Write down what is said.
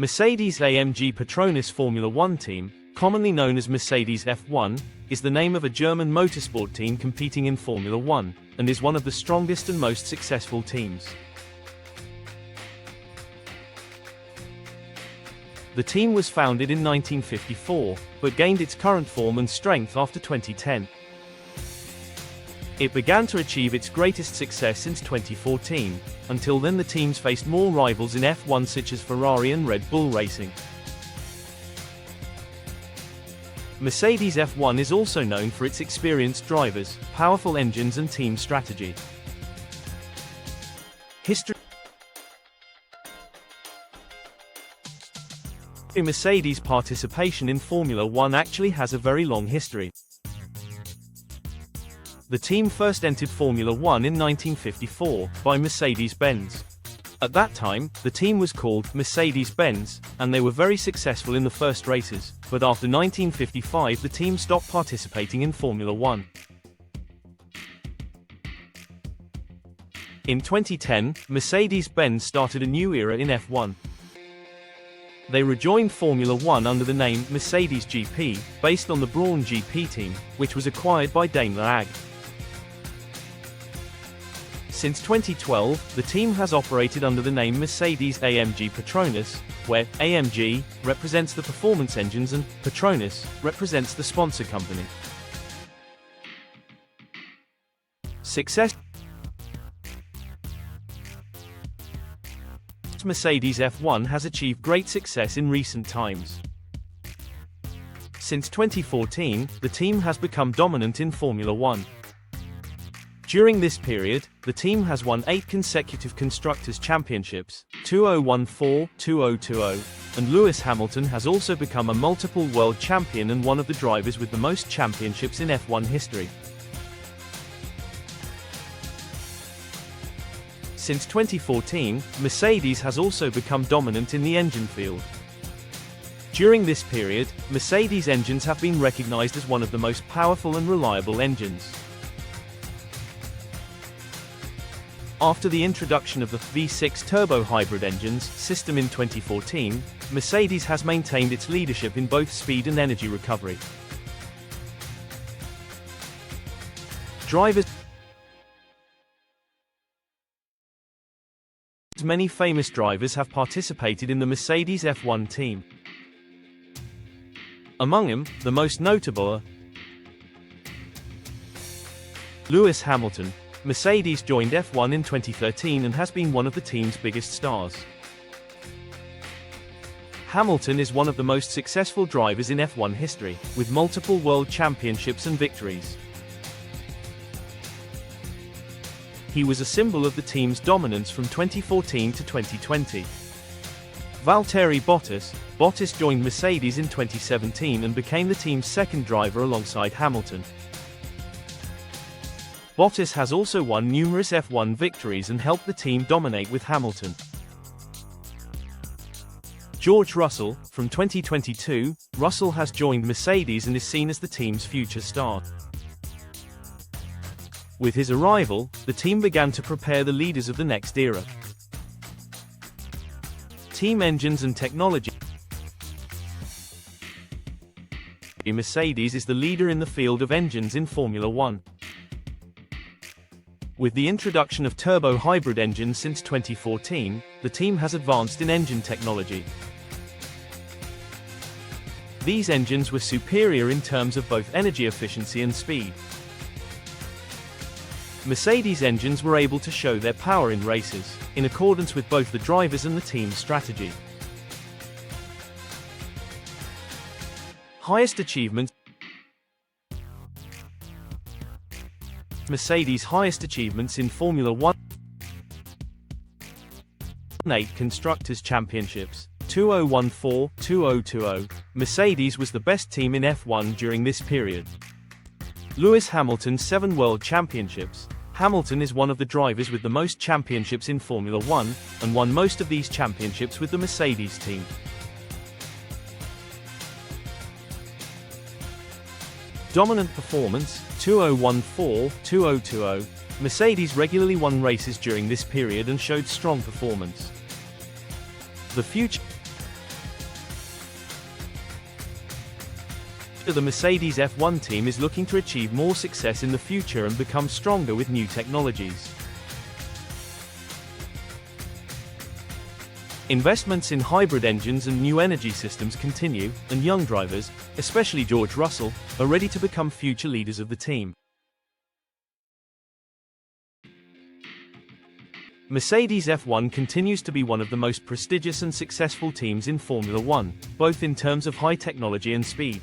Mercedes-AMG Petronas Formula One team, commonly known as Mercedes F1, is the name of a German motorsport team competing in Formula One, and is one of the strongest and most successful teams. The team was founded in 1954, but gained its current form and strength after 2010. It began to achieve its greatest success since 2014. Until then, the teams faced more rivals in F1 such as Ferrari and Red Bull Racing. Mercedes F1 is also known for its experienced drivers, powerful engines and team strategy. History. Mercedes' participation in Formula One actually has a very long history. The team first entered Formula One in 1954, by Mercedes-Benz. At that time, the team was called Mercedes-Benz, and they were very successful in the first races, but after 1955 the team stopped participating in Formula One. In 2010, Mercedes-Benz started a new era in F1. They rejoined Formula One under the name Mercedes GP, based on the Brawn GP team, which was acquired by Daimler AG. Since 2012, the team has operated under the name Mercedes-AMG Petronas, where AMG represents the performance engines and Petronas represents the sponsor company. Success. Mercedes F1 has achieved great success in recent times. Since 2014, the team has become dominant in Formula One. During this period, the team has won 8 consecutive Constructors' Championships, 2014, 2020, and Lewis Hamilton has also become a multiple world champion and one of the drivers with the most championships in F1 history. Since 2014, Mercedes has also become dominant in the engine field. During this period, Mercedes engines have been recognized as one of the most powerful and reliable engines. After the introduction of the V6 turbo hybrid engines system in 2014, Mercedes has maintained its leadership in both speed and energy recovery. Drivers. Many famous drivers have participated in the Mercedes F1 team. Among them, the most notable are Lewis Hamilton. Mercedes joined F1 in 2013 and has been one of the team's biggest stars. Hamilton is one of the most successful drivers in F1 history, with multiple world championships and victories. He was a symbol of the team's dominance from 2014 to 2020. Valtteri Bottas joined Mercedes in 2017 and became the team's second driver alongside Hamilton. Bottas has also won numerous F1 victories and helped the team dominate with Hamilton. George Russell. From 2022, Russell has joined Mercedes and is seen as the team's future star. With his arrival, the team began to prepare the leaders of the next era. Team engines and technology. Mercedes is the leader in the field of engines in Formula One. With the introduction of turbo hybrid engines since 2014, the team has advanced in engine technology. These engines were superior in terms of both energy efficiency and speed. Mercedes engines were able to show their power in races, in accordance with both the drivers and the team's strategy. Highest achievements. Mercedes' highest achievements in Formula One: 8 Constructors' Championships, 2014, 2020. Mercedes was the best team in F1 during this period. Lewis Hamilton 7 World Championships. Hamilton is one of the drivers with the most championships in Formula One, and won most of these championships with the Mercedes team. Dominant performance, 2014, 2020. Mercedes regularly won races during this period and showed strong performance. The future. The Mercedes F1 team is looking to achieve more success in the future and become stronger with new technologies. Investments in hybrid engines and new energy systems continue, and young drivers, especially George Russell, are ready to become future leaders of the team. Mercedes F1 continues to be one of the most prestigious and successful teams in Formula One, both in terms of high technology and speed.